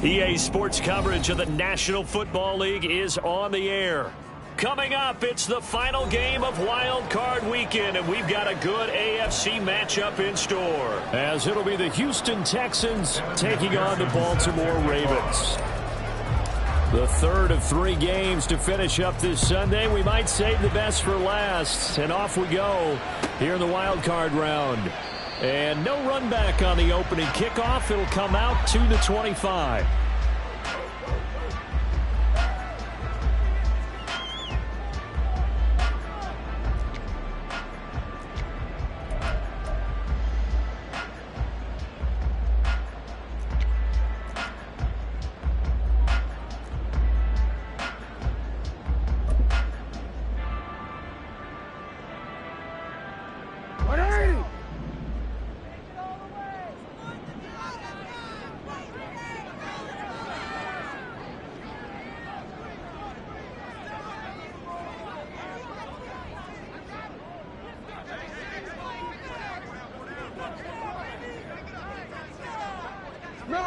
EA Sports coverage of the National Football League is on the air. Coming up, it's the final game of Wild Card Weekend, and we've got a good AFC matchup in store. As it'll be the Houston Texans taking on the Baltimore Ravens. The third of 3 games to finish up this Sunday. We might save the best for last, and off we go here in the Wild Card round. And no run back on the opening kickoff. It'll come out to the 25.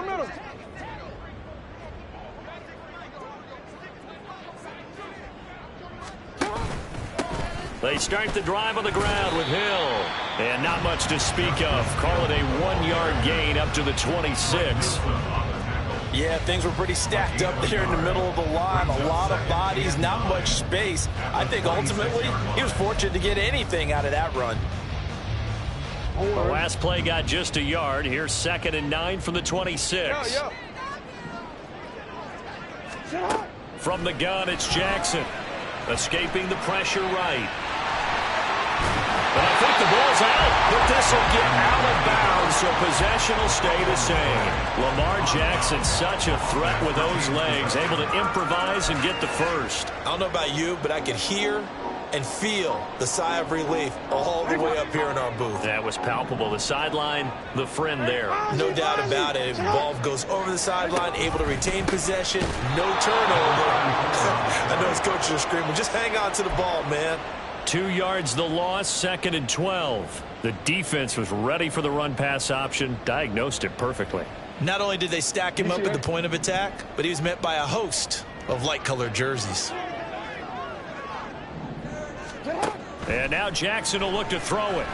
Middle. They start the drive on the ground with Hill. And not much to speak of. Call it a 1-yard gain up to the 26. Yeah, things were pretty stacked up there in the middle of the line. A lot of bodies, not much space. I think ultimately he was fortunate to get anything out of that run. The last play got just a yard. Here's 2nd and 9 from the 26. From the gun, it's Jackson. Escaping the pressure right. But I think the ball's out. But this will get out of bounds, so possession will stay the same. Lamar Jackson, such a threat with those legs. Able to improvise and get the first. I don't know about you, but I could hear and feel the sigh of relief all the way up here in our booth. That was palpable. The sideline, the friend there. No doubt about it. Ball goes over the sideline, able to retain possession, no turnover. I know his coaches are screaming, just hang on to the ball, man. 2 yards the loss, 2nd and 12. The defense was ready for the run-pass option, diagnosed it perfectly. Not only did they stack him up at the point of attack, but he was met by a host of light-colored jerseys. And now Jackson will look to throw it.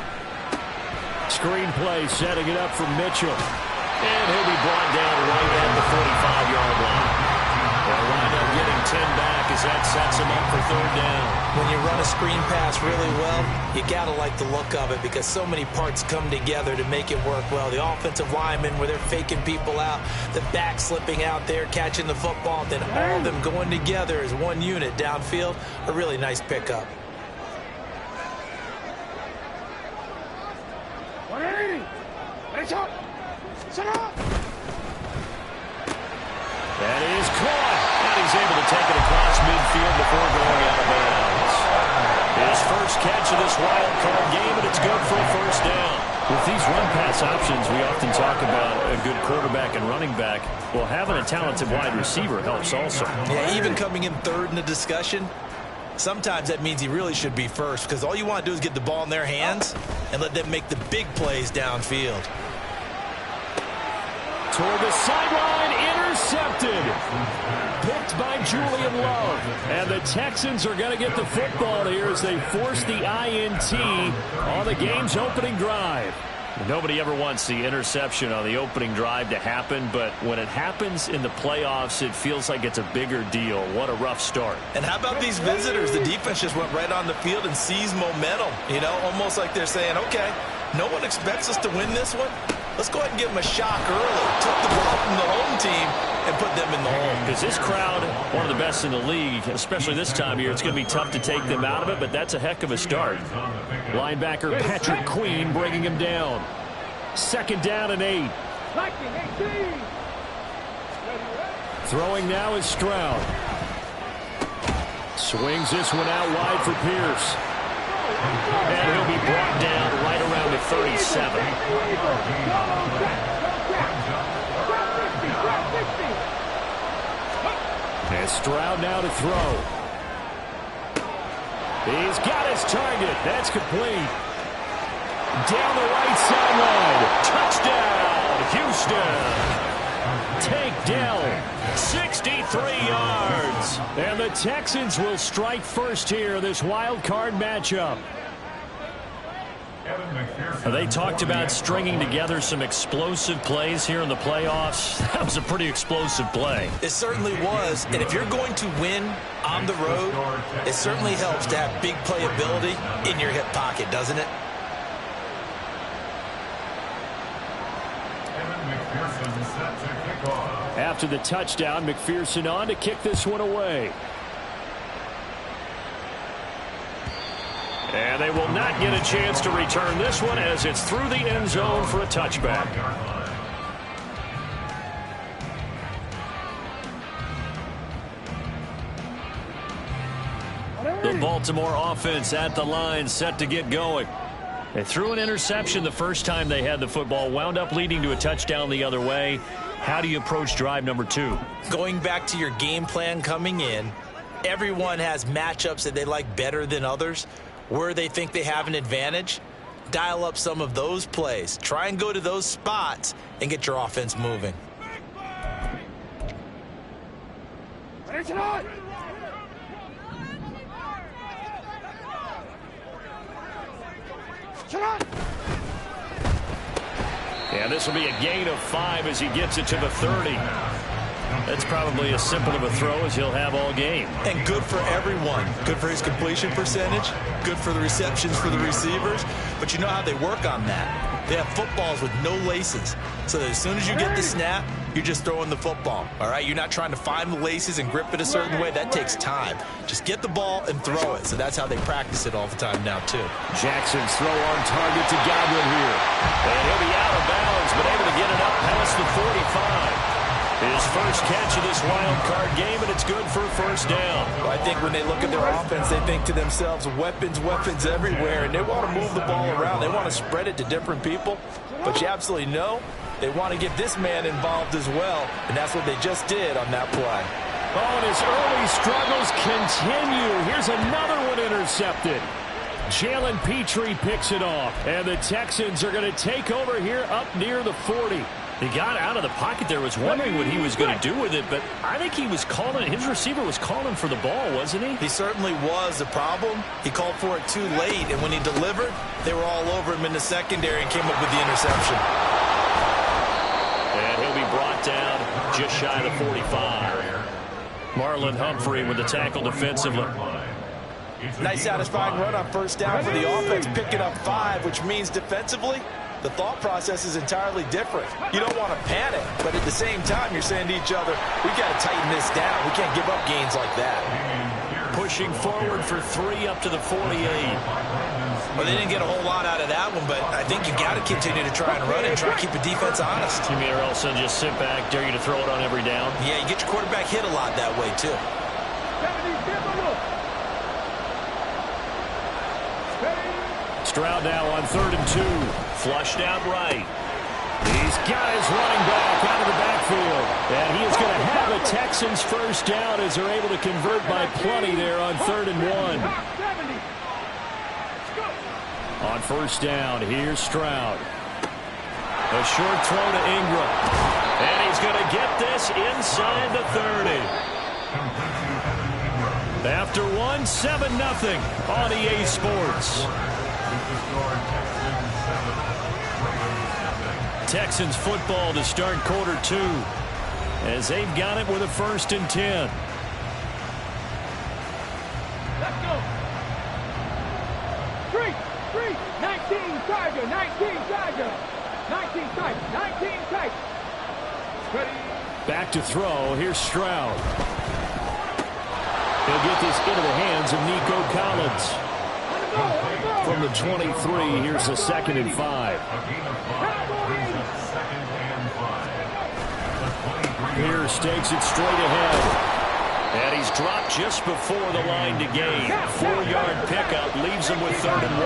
Screen play setting it up for Mitchell. And he'll be brought down right at the 45-yard line. They'll wind up getting 10 back as that sets him up for 3rd down. When you run a screen pass really well, you got to like the look of it because so many parts come together to make it work well. The offensive linemen where they're faking people out, the back slipping out there, catching the football, then all of them going together as one unit downfield. A really nice pickup. That is caught. And he's able to take it across midfield before going out of bounds. His first catch of this wild card game, and it's good for a 1st down. With these run-pass options, we often talk about a good quarterback and running back. Well, having a talented wide receiver helps also. Yeah, even coming in 3rd in the discussion, sometimes that means he really should be 1st because all you want to do is get the ball in their hands and let them make the big plays downfield. Toward the sideline, intercepted. Picked by Julian Love. And the Texans are going to get the football here as they force the INT on the game's opening drive. Nobody ever wants the interception on the opening drive to happen, but when it happens in the playoffs, it feels like it's a bigger deal. What a rough start. And how about these visitors? The defense just went right on the field and seized momentum. You know, almost like they're saying, okay, no one expects us to win this one. Let's go ahead and give them a shock early. Took the ball from the home team and put them in the hole. Because this crowd, one of the best in the league, especially this time of year, it's going to be tough to take them out of it, but that's a heck of a start. Linebacker Patrick Queen bringing him down. 2nd down and 8. Throwing now is Stroud. Swings this one out wide for Pierce. And he'll be brought down right around the 37. And Stroud now to throw. He's got his target. That's complete. Down the right sideline. Touchdown, Houston. Take down. 63 yards. And the Texans will strike first here, this wild card matchup. They talked about stringing together some explosive plays here in the playoffs. That was a pretty explosive play. It certainly was. And if you're going to win on the road, it certainly helps to have big playability in your hip pocket, doesn't it? After the touchdown, McPherson on to kick this one away. And they will not get a chance to return this one as it's through the end zone for a touchback. The Baltimore offense at the line, set to get going. They threw an interception the first time they had the football, wound up leading to a touchdown the other way. How do you approach drive number 2? Going back to your game plan coming in, everyone has matchups that they like better than others. Where they think they have an advantage, dial up some of those plays. Try and go to those spots and get your offense moving. And this will be a gain of 5 as he gets it to the 30. That's probably as simple of a throw as he'll have all game. And good for everyone. Good for his completion percentage. Good for the receptions for the receivers. But you know how they work on that. They have footballs with no laces. So that as soon as you get the snap, you're just throwing the football. All right? You're not trying to find the laces and grip it a certain way. That takes time. Just get the ball and throw it. So that's how they practice it all the time now, too. Jackson's throw on target to Godwin here. And he'll be out of bounds, but able to get it up past the 45. His first catch of this wild card game, and it's good for a first down. Well, I think when they look at their offense, they think to themselves, weapons, weapons everywhere, and they want to move the ball around. They want to spread it to different people, but you absolutely know they want to get this man involved as well, and that's what they just did on that play. Oh, and his early struggles continue. Here's another one intercepted. Jalen Petrie picks it off, and the Texans are going to take over here up near the 40. He got out of the pocket there, was wondering what he was going to do with it, but I think he was calling, his receiver was calling for the ball, wasn't he? He certainly was. The problem, he called for it too late, and when he delivered, they were all over him in the secondary and came up with the interception. And he'll be brought down just shy of the 45. Marlon Humphrey with the tackle defensively. Nice satisfying run on first down for the offense, picking up 5, which means defensively, the thought process is entirely different. You don't want to panic, but at the same time, you're saying to each other, we got to tighten this down. We can't give up gains like that. Pushing forward for 3 up to the 48. Well, they didn't get a whole lot out of that one, but I think you got to continue to try and run and try and keep the defense honest. You mean or else they'll just sit back, dare you to throw it on every down? Yeah, you get your quarterback hit a lot that way, too. Stroud now on 3rd and 2. Flushed out right. He's got his running back out of the backfield. And he is going to have a Texans first down as they're able to convert by plenty there on 3rd and 1. On first down, here's Stroud. A short throw to Ingram. And he's going to get this inside the 30. After 1, 7-0 on EA Sports. Texans football to start quarter 2 as they've got it with a 1st and 10. Let's go. 3, 19 Tiger, 19 Tiger, 19 Tiger, 19 Tiger. Ready. Back to throw. Here's Stroud. He'll get this into the hands of Nico Collins. From the 23, here's the 2nd and 5. Pierce takes it straight ahead. And he's dropped just before the line to gain. 4-yard pickup leaves him with 3rd and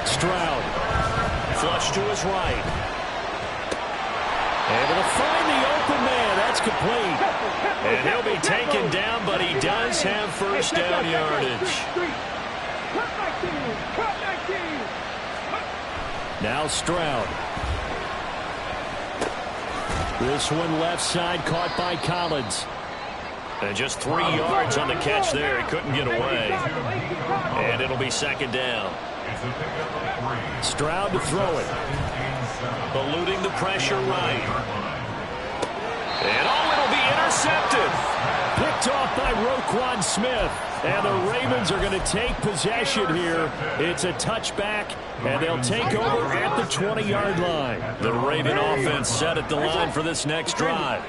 1. Stroud. Flush to his right. Able to find the open man. That's complete. And he'll be taken down, but he does have first down yardage. Now Stroud. This one left side caught by Collins. And just 3 yards on the catch there. He couldn't get away. And it'll be second down. Stroud to throw it. Eluding the pressure right. And it'll be intercepted. Picked off by Roquan Smith. And the Ravens are going to take possession here. It's a touchback, and they'll take over at the 20-yard line. The Raven offense set at the line for this next drive.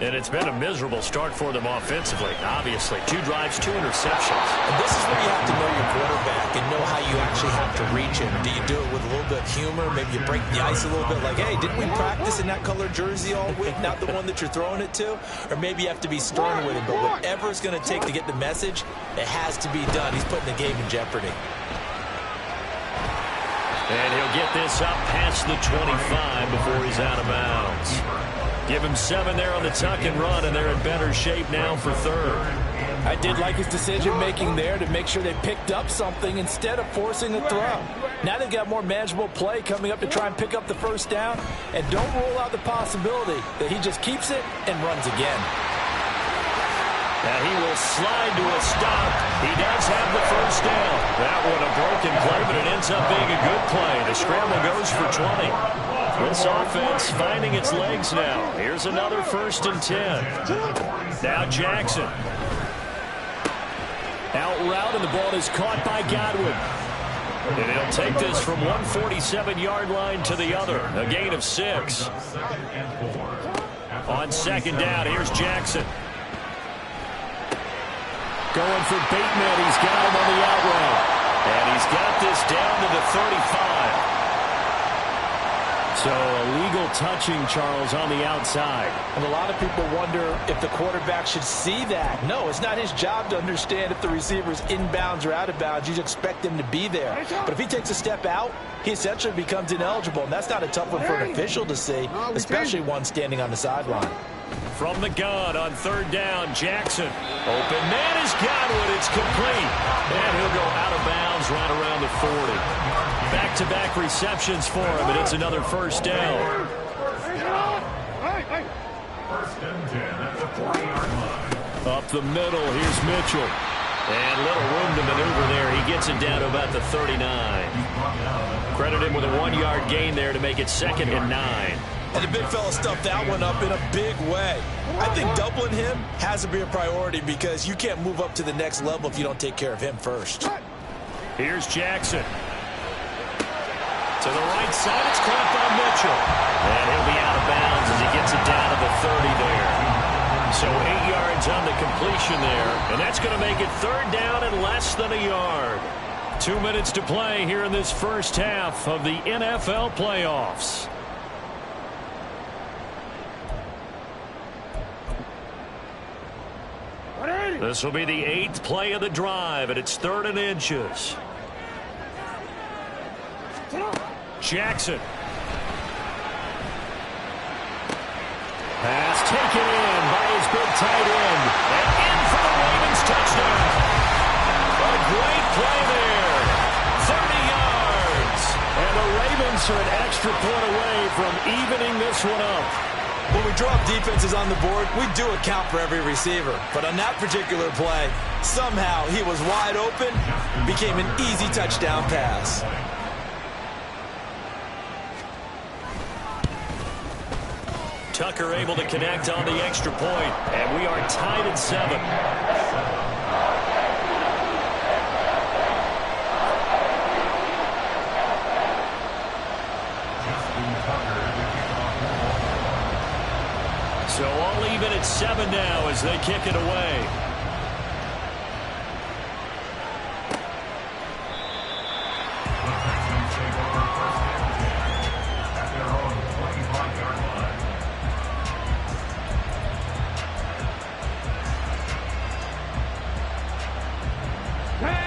And it's been a miserable start for them offensively, obviously. 2 drives, 2 interceptions. And this is where you have to know your quarterback and know how you actually have to reach him. Do you do it with a little bit of humor? Maybe you break the ice a little bit like, hey, didn't we practice in that color jersey all week, not the one that you're throwing it to? Or maybe you have to be stern with him. But whatever it's going to take to get the message, it has to be done. He's putting the game in jeopardy. And he'll get this up past the 25 before he's out of bounds. Give him 7 there on the tuck and run, and they're in better shape now for third. I did like his decision-making there to make sure they picked up something instead of forcing a throw. Now they've got more manageable play coming up to try and pick up the first down, and don't rule out the possibility that he just keeps it and runs again. And he will slide to a stop. He does have the first down. That one a broken play, but it ends up being a good play. The scramble goes for 20. This offense finding its legs now. Here's another 1st and 10. Now Jackson. Out route, and the ball is caught by Godwin. And he'll take this from 147-yard line to the other. A gain of 6. On second down, here's Jackson. Going for Bateman. He's got him on the out route. And he's got this down to the 35. So a legal touching, Charles, on the outside. And a lot of people wonder if the quarterback should see that. No, it's not his job to understand if the receiver's inbounds or out of bounds. You expect him to be there. But if he takes a step out, he essentially becomes ineligible. And that's not a tough one for an official to see, especially one standing on the sideline. From the gun on third down, Jackson. Open man is Godwin. It's complete. And he'll go out of bounds right around the 40. Back-to-back receptions for him, and it's another first down. Up the middle, here's Mitchell. And little room to maneuver there. He gets it down to about the 39. Credit him with a 1-yard gain there to make it 2nd and 9. And the big fella stuffed that one up in a big way. I think doubling him has to be a priority because you can't move up to the next level if you don't take care of him first. Here's Jackson. To the right side, it's caught by Mitchell. And he'll be out of bounds as he gets it down to the 30 there. So 8 yards on the completion there. And that's going to make it 3rd down and less than a yard. 2 minutes to play here in this first half of the NFL playoffs. This will be the 8th play of the drive, and it's 3rd and inches. Jackson. Pass taken in by his big tight end. And in for the Ravens touchdown. A great play there. 30 yards. And the Ravens are an extra point away from evening this one up. When we drop defenses on the board, we do account for every receiver. But on that particular play, somehow he was wide open, became an easy touchdown pass. Tucker able to connect on the extra point, and we are tied at 7. So all even at 7 now as they kick it away.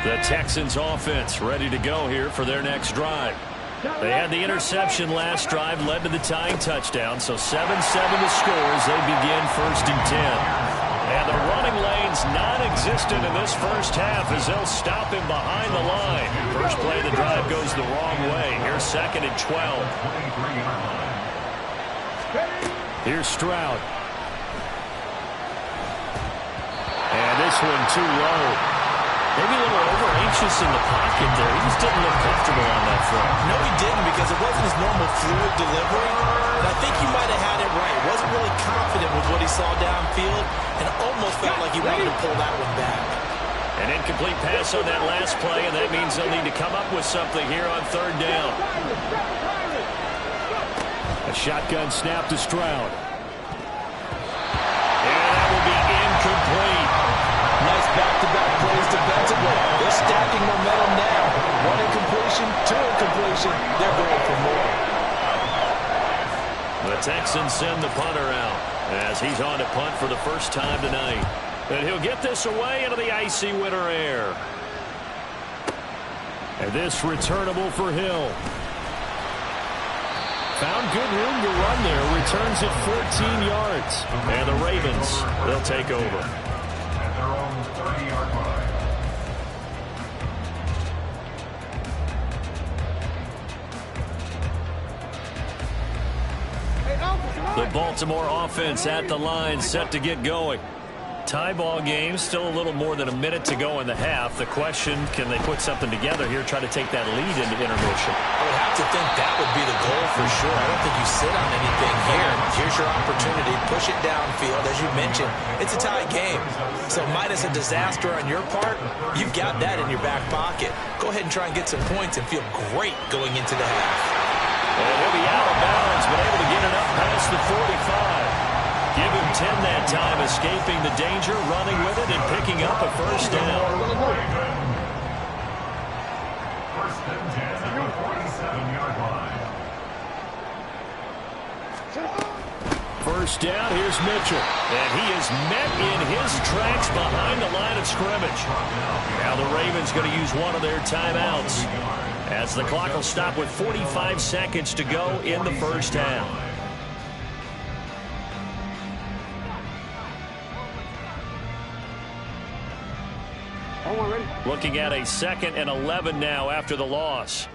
The Texans offense ready to go here for their next drive. They had the interception last drive, led to the tying touchdown, so 7-7 the score as they begin 1st and 10. And the running lane's non-existent in this first half as they'll stop him behind the line. First play of the drive goes the wrong way. Here's 2nd and 12. Here's Stroud. And this one too low. Maybe a little over-anxious in the pocket there. He just didn't look comfortable on that front. No, he didn't, because it wasn't his normal fluid delivery. And I think he might have had it right. Wasn't really confident with what he saw downfield and almost felt like he wanted to pull that one back. An incomplete pass on that last play, and that means they'll need to come up with something here on third down. A shotgun snap to Stroud. And that will be incomplete. Nice back-to-back plays defensively. They're stacking momentum now. One incompletion, two incompletion. They're going for more. The Texans send the punter out as he's on to punt for the first time tonight. And he'll get this away into the icy winter air. And this returnable for Hill. Found good room to run there. Returns it 14 yards. And the Ravens, they'll take over. At their own 30-yard line. The Baltimore offense at the line, set to get going. Tie ball game, still a little more than a minute to go in the half. The question, can they put something together here, try to take that lead into intermission? I would have to think that would be the goal for sure. I don't think you sit on anything here. Here's your opportunity. Push it downfield. As you mentioned, it's a tie game. So minus a disaster on your part, you've got that in your back pocket. Go ahead and try and get some points and feel great going into the half. And he'll be out of bounds, but able to get it up past the 45. Give him 10 that time, escaping the danger, running with it, and picking up a first down. First and 10 at the 47-yard line. First down, here's Mitchell. And he is met in his tracks behind the line of scrimmage. Now the Ravens going to use one of their timeouts, as the clock will stop with 45 seconds to go in the first half. Looking at a 2nd and 11 now after the loss.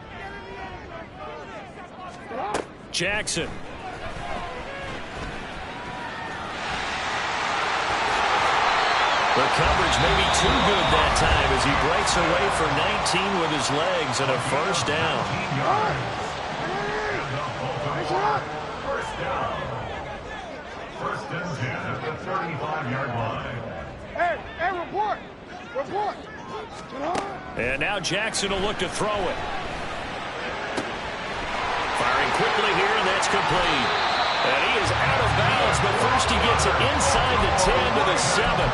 Jackson. The coverage may be too good that time as he breaks away for 19 with his legs and a first down. First down. First and 10 at the 35-yard line. Hey, report! Report! And now Jackson will look to throw it. Firing quickly here, and that's complete. And he is out of bounds, but first he gets it inside the 10 to the 7.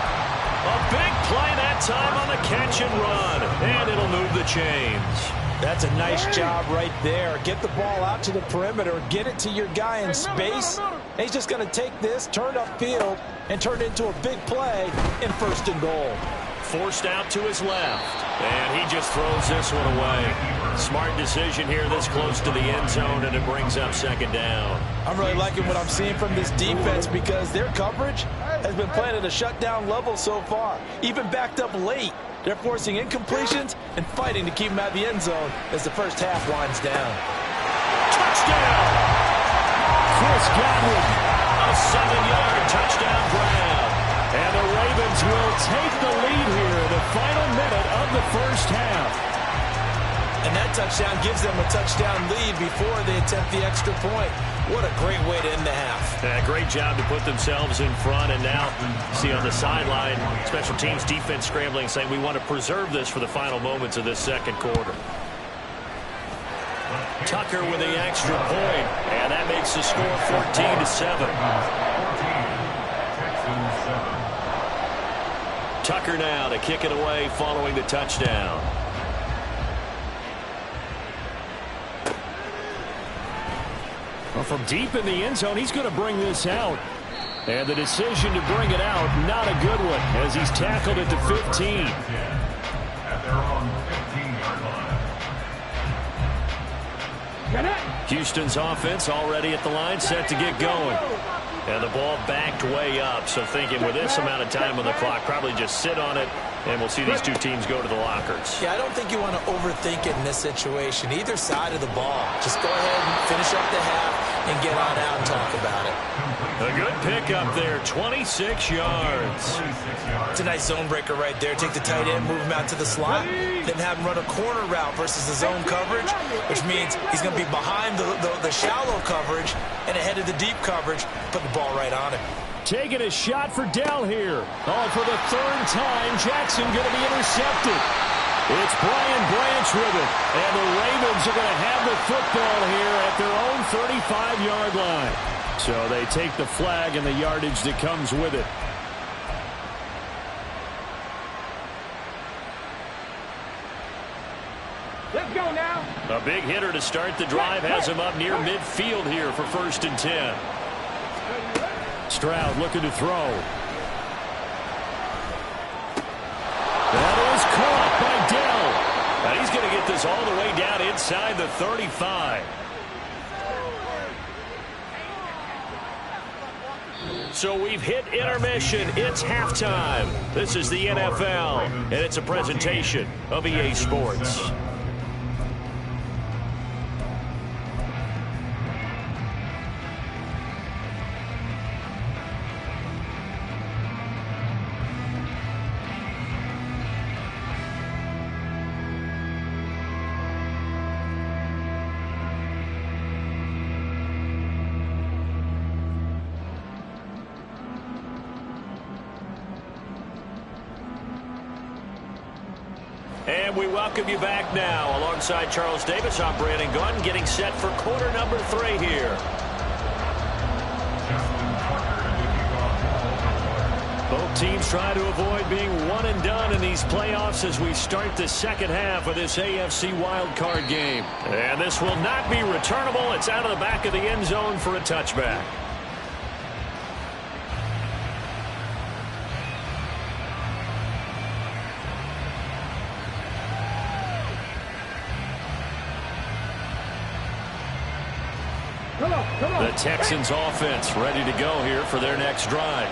A big play that time on the catch and run, and it'll move the chains. That's a nice job right there. Get the ball out to the perimeter, get it to your guy in space. And he's just going to take this, turn upfield, and turn it into a big play in 1st and goal. Forced out to his left, and he just throws this one away. Smart decision here this close to the end zone, and it brings up 2nd down. I'm really liking what I'm seeing from this defense because their coverage has been playing at a shutdown level so far. Even backed up late, they're forcing incompletions and fighting to keep them out of the end zone as the first half winds down. Touchdown! Chris Godwin, a 7-yard touchdown grab. And the Ravens will take the lead here in the final minute of the first half. And that touchdown gives them a touchdown lead before they attempt the extra point. What a great way to end the half. Yeah, great job to put themselves in front. And now, see on the sideline, special teams defense scrambling, saying we want to preserve this for the final moments of this 2nd quarter. Tucker with the extra point, and that makes the score 14-7. Tucker now to kick it away following the touchdown. Well, from deep in the end zone, he's going to bring this out. And the decision to bring it out, not a good one, as he's tackled at the 15. At their own 15-yard line. Houston's offense already at the line, set to get going. And the ball backed way up, so thinking with this amount of time on the clock, probably just sit on it And we'll see these two teams go to the lockers. Yeah, I don't think you want to overthink it in this situation. Either side of the ball. Just go ahead and finish up the half and get on out and talk about it. A good pickup there, 26 yards. It's a nice zone breaker right there. Take the tight end, move him out to the slot, then have him run a corner route versus the zone coverage, which means he's going to be behind the shallow coverage and ahead of the deep coverage. Put the ball right on him. Taking a shot for Dell here. Oh, for the third time, Jackson going to be intercepted. It's Brian Branch with it. And the Ravens are going to have the football here at their own 35-yard line. So they take the flag and the yardage that comes with it. Let's go now. A big hitter to start the drive has him up near midfield here for 1st and 10. Stroud looking to throw. That is caught by Dell. Now he's going to get this all the way down inside the 35. So we've hit intermission. It's halftime. This is the NFL, and it's a presentation of EA Sports. And we welcome you back now. Alongside Charles Davis, I'm Brandon Gunn, getting set for quarter number 3 here. Both teams try to avoid being one and done in these playoffs as we start the second half of this AFC wildcard game. And this will not be returnable. It's out of the back of the end zone for a touchback. The Texans offense ready to go here for their next drive.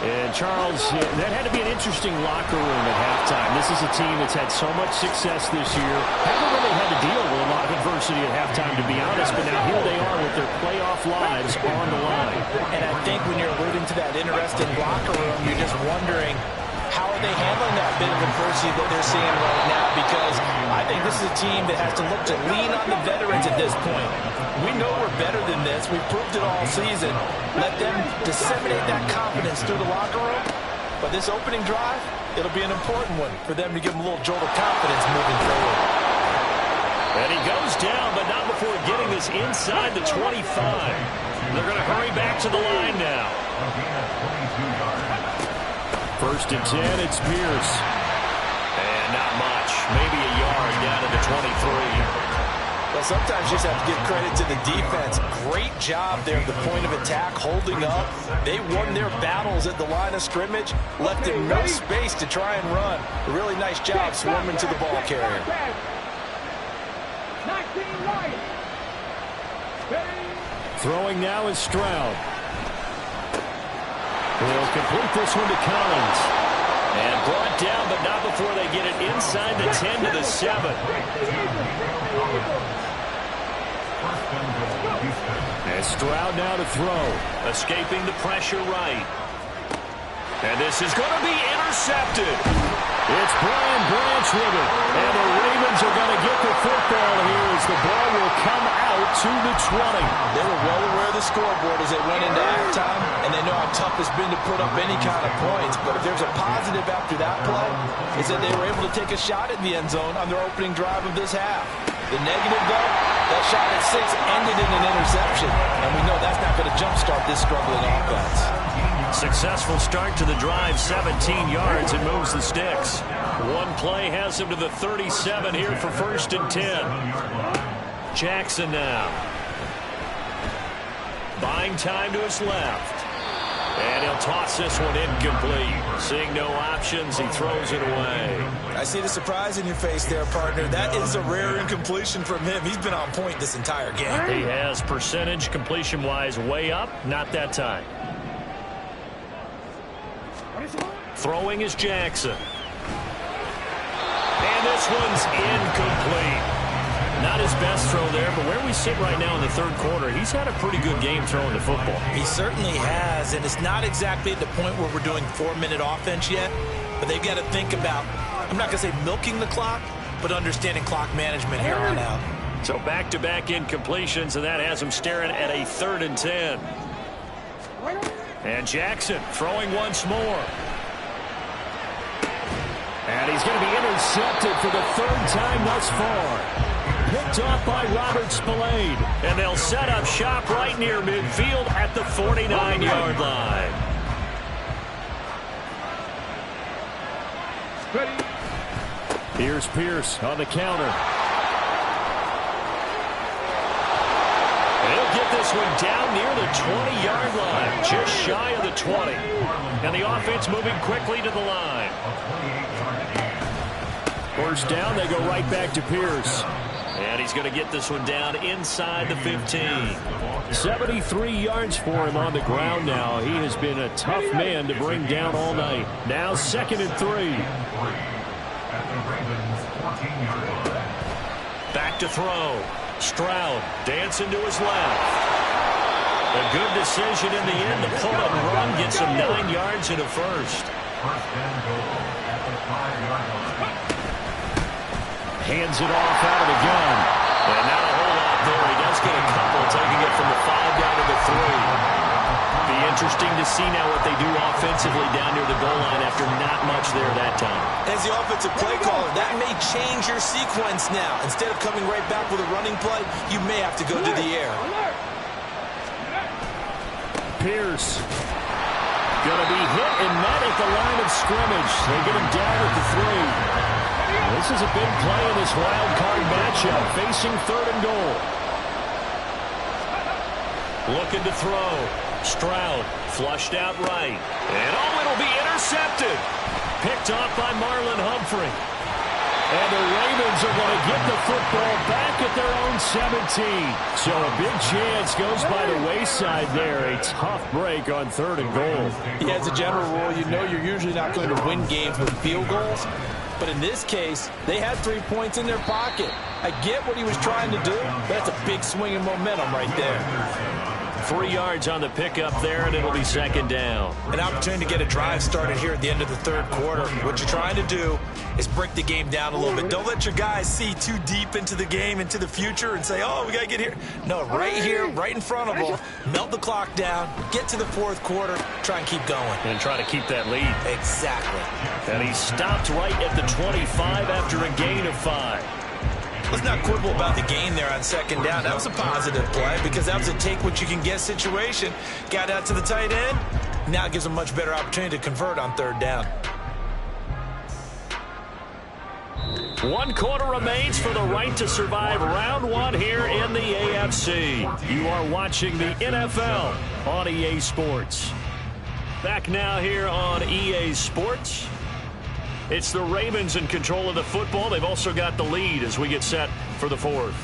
And Charles, that had to be an interesting locker room at halftime. This is a team that's had so much success this year. Haven't really had to deal with a lot of adversity at halftime, to be honest, but now here they are with their playoff lives on the line. And I think when you're alluding to that interesting locker room, you're just wondering, how are they handling that bit of adversity that they're seeing right now? Because I think this is a team that has to look to lean on the veterans at this point. We know we're better than this. We've proved it all season. Let them disseminate that confidence through the locker room. But this opening drive, it'll be an important one for them to give them a little jolt of confidence moving forward. And he goes down, but not before getting this inside the 25. They're going to hurry back to the line now. 1st and 10, it's Pierce. And not much. Maybe a yard down to the 23. Well, sometimes you just have to give credit to the defense. Great job there at the point of attack, holding up. They won their battles at the line of scrimmage, left them no space to try and run. A really nice job swarming to the ball carrier. 19 right. Throwing now is Stroud. He'll complete this one to Collins. And brought down, but not before they get it inside the 10 to the 7. And Stroud now to throw. Escaping the pressure right. And this is going to be intercepted. It's Brian Branch with it. And the Ravens are going to get the football here as the ball will come out to the 20. They were well aware of the scoreboard as they went into halftime, and they know how tough it's been to put up any kind of points. But if there's a positive after that play, is that they were able to take a shot at the end zone on their opening drive of this half. The negative, though, that shot at 6 ended in an interception, and we know that's not going to jumpstart this struggling offense. Successful start to the drive, 17 yards, and moves the sticks. One play has him to the 37 here for 1st and 10. Jackson now. Buying time to his left. And he'll toss this one incomplete. Seeing no options, he throws it away. I see the surprise in your face there, partner. That is a rare incompletion from him. He's been on point this entire game. He has percentage completion-wise way up. Not that time. Throwing is Jackson. this one's incomplete. Not his best throw there, but where we sit right now in the third quarter, he's had a pretty good game throwing the football. He certainly has, and it's not exactly at the point where we're doing 4-minute offense yet, but they've got to think about, I'm not going to say milking the clock, but understanding clock management here on out. So back-to-back incompletions, and that has him staring at a 3rd and 10. And Jackson throwing once more. And he's going to be intercepted for the 3rd time thus far. Picked off by Robert Spillane. And they'll set up shop right near midfield at the 49-yard line. Ready. Here's Pierce on the counter. He'll get this one down near the 20-yard line, just shy of the 20. And the offense moving quickly to the line. First down, they go right back to Pierce. And he's going to get this one down inside the 15. 73 yards for him on the ground now. He has been a tough man to bring down all night. Now 2nd and 3. Back to throw. Stroud dancing to his left. A good decision in the end to pull and run, gets him 9 yards and a first. Hands it off out of the gun. And not a whole lot there. He does get a couple, taking it from the 5 down to the 3. Be interesting to see now what they do offensively down near the goal line after not much there that time. As the offensive play caller, that may change your sequence now. Instead of coming right back with a running play, you may have to go to the air. Pierce. Going to be hit and met at the line of scrimmage. They get him down at the 3. This is a big play in this wild card matchup, facing 3rd and goal. Looking to throw. Stroud flushed out right. And oh, it'll be intercepted. Picked off by Marlon Humphrey. And the Ravens are going to get the football back at their own 17. So a big chance goes by the wayside there. A tough break on 3rd and goal. Yeah, as a general rule, you know you're usually not going to win games with field goals. But in this case, they had 3 points in their pocket. I get what he was trying to do, but that's a big swing in momentum right there. 3 yards on the pickup there, and it'll be 2nd down. An opportunity to get a drive started here at the end of the 3rd quarter. What you're trying to do is break the game down a little bit. Don't let your guys see too deep into the game, into the future, and say, oh, we got to get here. No, right here, right in front of them, melt the clock down, get to the 4th quarter, try and keep going. And try to keep that lead. Exactly. And he stopped right at the 25 after a gain of 5. Let's not quibble about the gain there on 2nd down. That was a positive play because that was a take-what-you-can-get situation. Got out to the tight end. Now it gives them a much better opportunity to convert on 3rd down. 1 quarter remains for the right to survive round 1 here in the AFC. You are watching the NFL on EA Sports. Back now here on EA Sports. It's the Ravens in control of the football. They've also got the lead as we get set for the 4th.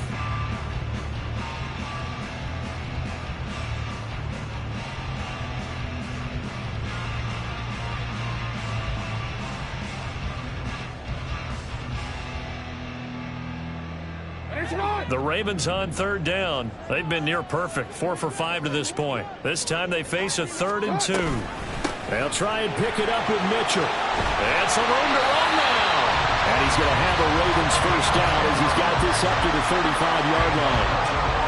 The Ravens on 3rd down. They've been near perfect, 4 for 5 to this point. This time they face a 3rd and 2. They'll try and pick it up with Mitchell. And some room to run now. And he's going to have a Ravens first down as he's got this up to the 35-yard line.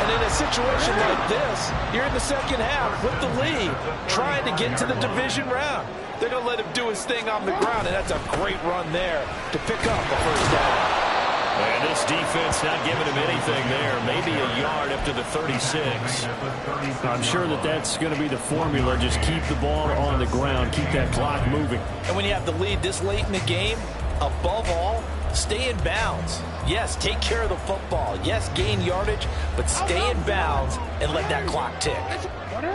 And in a situation like this, you're in the 2nd half with the lead, trying to get to the division round. They're going to let him do his thing on the ground, and that's a great run there to pick up a first down. And this defense not giving him anything there. Maybe a yard up to the 36. I'm sure that that's going to be the formula. Just keep the ball on the ground. Keep that clock moving. And when you have the lead this late in the game, above all, stay in bounds. Yes, take care of the football. Yes, gain yardage, but stay in bounds and let that clock tick.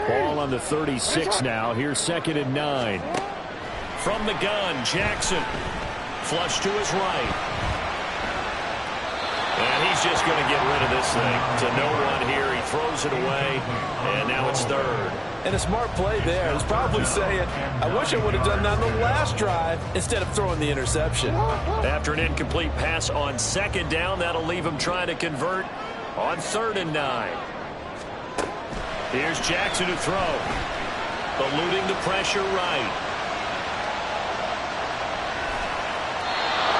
Ball on the 36 now. Here's 2nd and 9. From the gun, Jackson. Flush to his right. And he's just going to get rid of this thing to no one here. He throws it away, and now it's 3rd. And a smart play there. He's probably saying, I wish I would have done that on the last drive instead of throwing the interception. After an incomplete pass on second down, that'll leave him trying to convert on 3rd and 9. Here's Jackson to throw. Eluding the pressure right.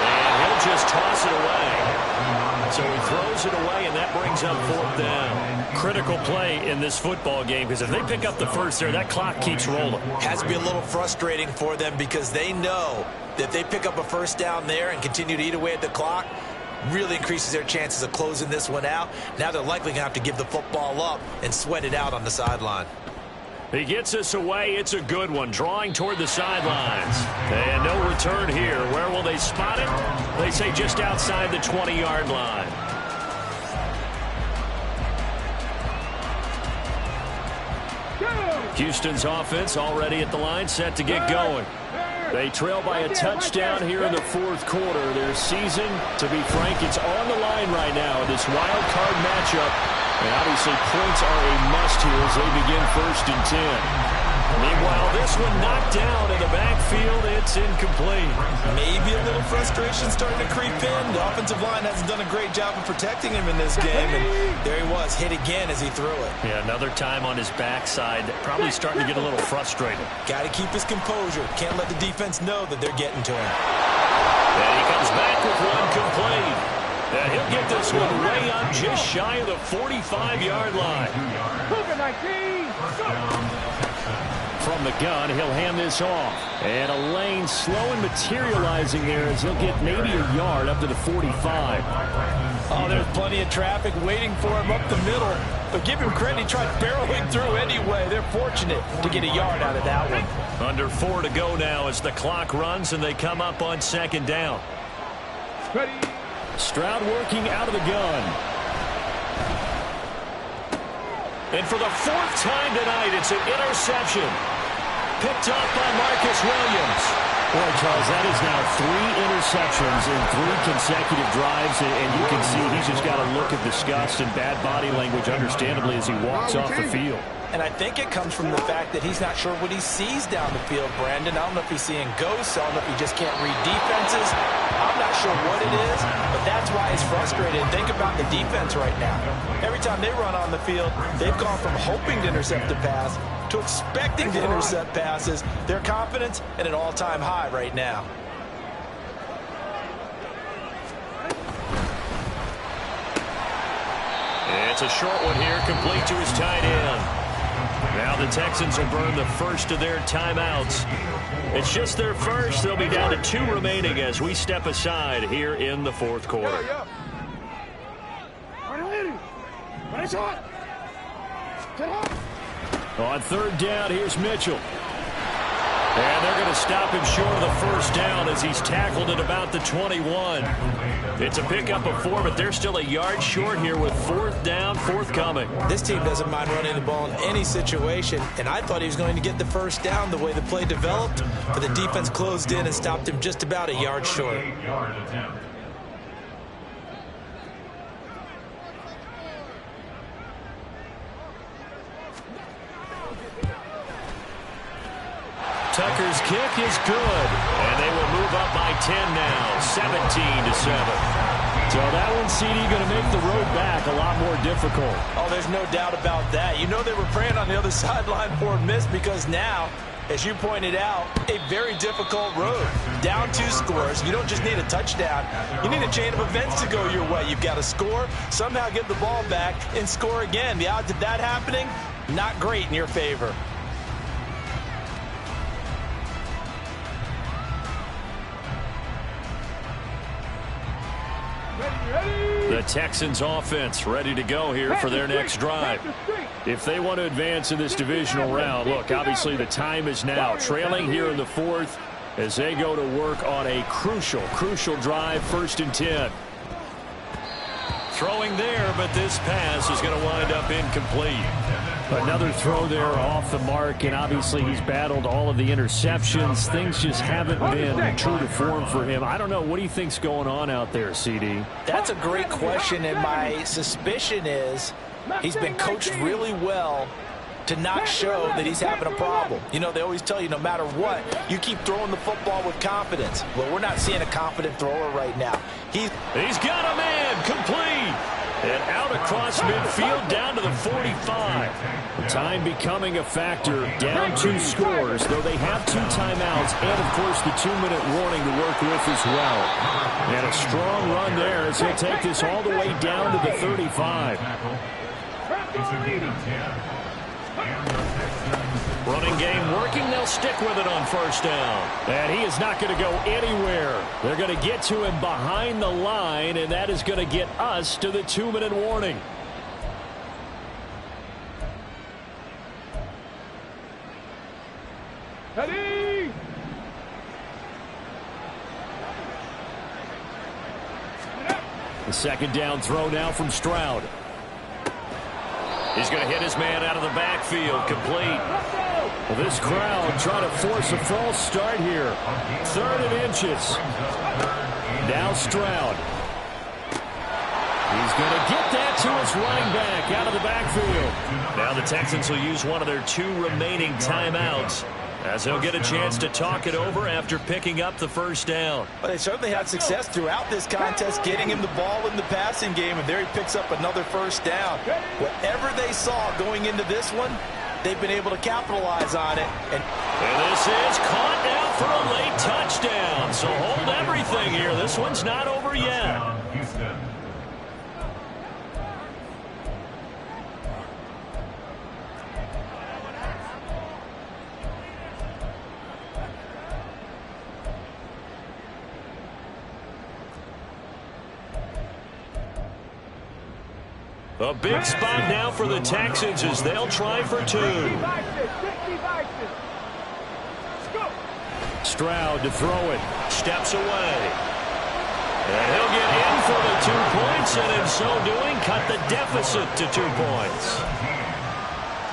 And he'll just toss it away. So he throws it away, and that brings up 4th down. Critical play in this football game, because if they pick up the first there, that clock keeps rolling. Has to be a little frustrating for them because they know that if they pick up a first down there and continue to eat away at the clock, really increases their chances of closing this one out. Now they're likely going to have to give the football up and sweat it out on the sideline. He gets us away. It's a good one, drawing toward the sidelines. And no return here. Where will they spot it? They say just outside the 20-yard line. Houston's offense already at the line, set to get going. They trail by a touchdown here in the 4th quarter. Their season, to be frank, it's on the line right now in this wild card matchup. And obviously points are a must here as they begin 1st and 10. Meanwhile, this one knocked down in the backfield. It's incomplete. Maybe a little frustration starting to creep in. The offensive line hasn't done a great job of protecting him in this game. And there he was, hit again as he threw it. Yeah, another time on his backside. Probably starting to get a little frustrated. Got to keep his composure. Can't let the defense know that they're getting to him. And he comes back with one complete. And he'll get this one way up just shy of the 45-yard line. From the gun, he'll hand this off. And a lane slow and materializing there as he'll get maybe a yard up to the 45. Oh, there's plenty of traffic waiting for him up the middle. But give him credit, he tried barreling through anyway. They're fortunate to get a yard out of that one. Under 4 to go now as the clock runs and they come up on 2nd down. Ready. Stroud working out of the gun. And for the 4th time tonight, it's an interception. Picked up by Marcus Williams. Boy, Charles, that is now 3 interceptions in 3 consecutive drives, and you can see he's just got a look of disgust and bad body language, understandably, as he walks off the field. And I think it comes from the fact that he's not sure what he sees down the field, Brandon. I don't know if he's seeing ghosts. I don't know if he just can't read defenses. I'm not sure what it is, but that's why he's frustrated. Think about the defense right now. Every time they run on the field, they've gone from hoping to intercept a pass to expecting to intercept passes. Their confidence at an all-time high right now. It's a short one here, complete to his tight end. Now the Texans will burn the first of their timeouts. It's just their first. They'll be down to 2 remaining as we step aside here in the 4th quarter. On 3rd down, here's Mitchell. And they're going to stop him short of the 1st down as he's tackled at about the 21. It's a pickup of 4, but they're still a yard short here with 4th down, forthcoming. This team doesn't mind running the ball in any situation, and I thought he was going to get the 1st down the way the play developed, but the defense closed in and stopped him just about a yard short. 8-yard attempt. Tucker's kick is good, and they will move up by 10 now, 17-7. So that one, CD, going to make the road back a lot more difficult. Oh, there's no doubt about that. You know they were praying on the other sideline for a miss because now, as you pointed out, a very difficult road. Down 2 scores. You don't just need a touchdown. You need a chain of events to go your way. You've got to score, somehow get the ball back, and score again. The odds of that happening, not great in your favor. The Texans offense ready to go here for their next drive. If they want to advance in this divisional round, look, obviously the time is now. Trailing here in the 4th as they go to work on a crucial drive, 1st and 10. Throwing there, but this pass is going to wind up incomplete. Another throw there off the mark, and obviously he's battled all of the interceptions. Things just haven't been true to form for him. I don't know. What do you think's going on out there, CD? That's a great question, and my suspicion is he's been coached really well to not show that he's having a problem. You know, they always tell you no matter what, you keep throwing the football with confidence. Well, we're not seeing a confident thrower right now. He's got a man, complete. And out across midfield down to the 45. Time becoming a factor. Down 2 scores, though they have 2 timeouts and, of course, the 2-minute warning to work with as well. And a strong run there as he'll take this all the way down to the 35. It's a gain of 10. And the Texans. Running game working. They'll stick with it on first down. And he is not going to go anywhere. They're going to get to him behind the line, and that is going to get us to the 2-minute warning. Ready? The second down throw now from Stroud. He's going to hit his man out of the backfield, complete. Well, this crowd trying to force a false start here. 3rd and inches. Now Stroud. He's going to get that to his running back out of the backfield. Now the Texans will use one of their 2 remaining timeouts, as they'll get a chance to talk it over after picking up the first down. Well, they certainly had success throughout this contest, getting him the ball in the passing game, and there he picks up another first down. Whatever they saw going into this one, they've been able to capitalize on it. And this is caught now for a late touchdown. So hold everything here. This one's not over yet. Houston. A big spot now for the Texans as they'll try for 2. Stroud to throw it. Steps away. And he'll get in for the 2 points, and in so doing, cut the deficit to 2 points. 17.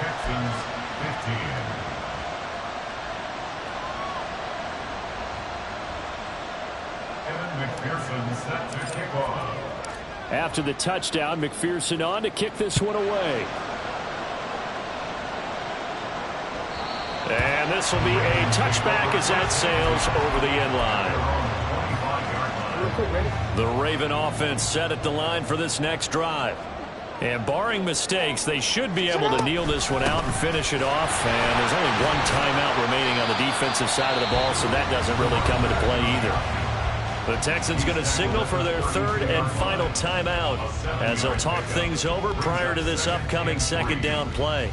Texans 15. Evan McPherson set to kick off. After the touchdown, McPherson on to kick this one away. And this will be a touchback as that sails over the end line. The Raven offense set at the line for this next drive. And barring mistakes, they should be able to kneel this one out and finish it off. And there's only 1 timeout remaining on the defensive side of the ball, so that doesn't really come into play either. The Texans going to signal for their 3rd and final timeout as they'll talk things over prior to this upcoming 2nd down play.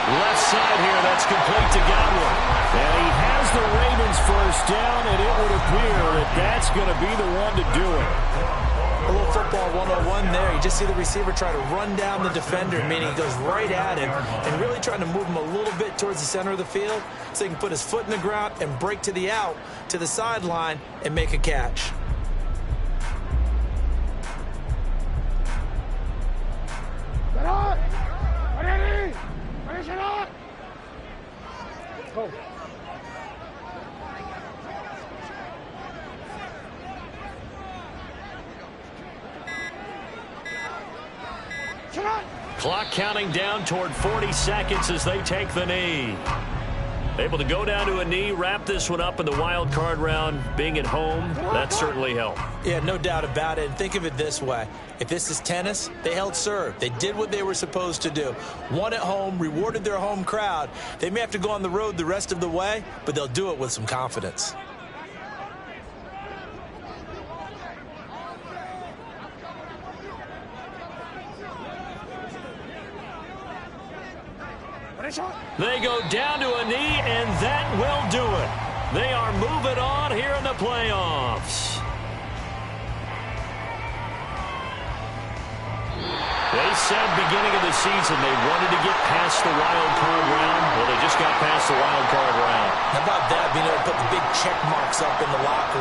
Left side here, that's complete to Godwin. And he has the Ravens first down, and it would appear that that's going to be the one to do it. a little football 101 there. You just see the receiver try to run down the defender, meaning he goes right at him and really trying to move him a little bit towards the center of the field so he can put his foot in the ground and break to the out, to the sideline, and make a catch. Clock counting down toward 40 seconds as they take the knee. Able to go down to a knee, wrap this one up in the wild card round. Being at home, that certainly helped. Yeah, no doubt about it. And think of it this way. If this is tennis, they held serve. They did what they were supposed to do. Won at home, rewarded their home crowd. They may have to go on the road the rest of the way, but they'll do it with some confidence. They go down to a knee, and that will do it. They are moving on here in the playoffs. They said beginning of the season they wanted to get past the wild card round. Well, they just got past the wild card round. How about that, being able to put the big check marks up in the locker room?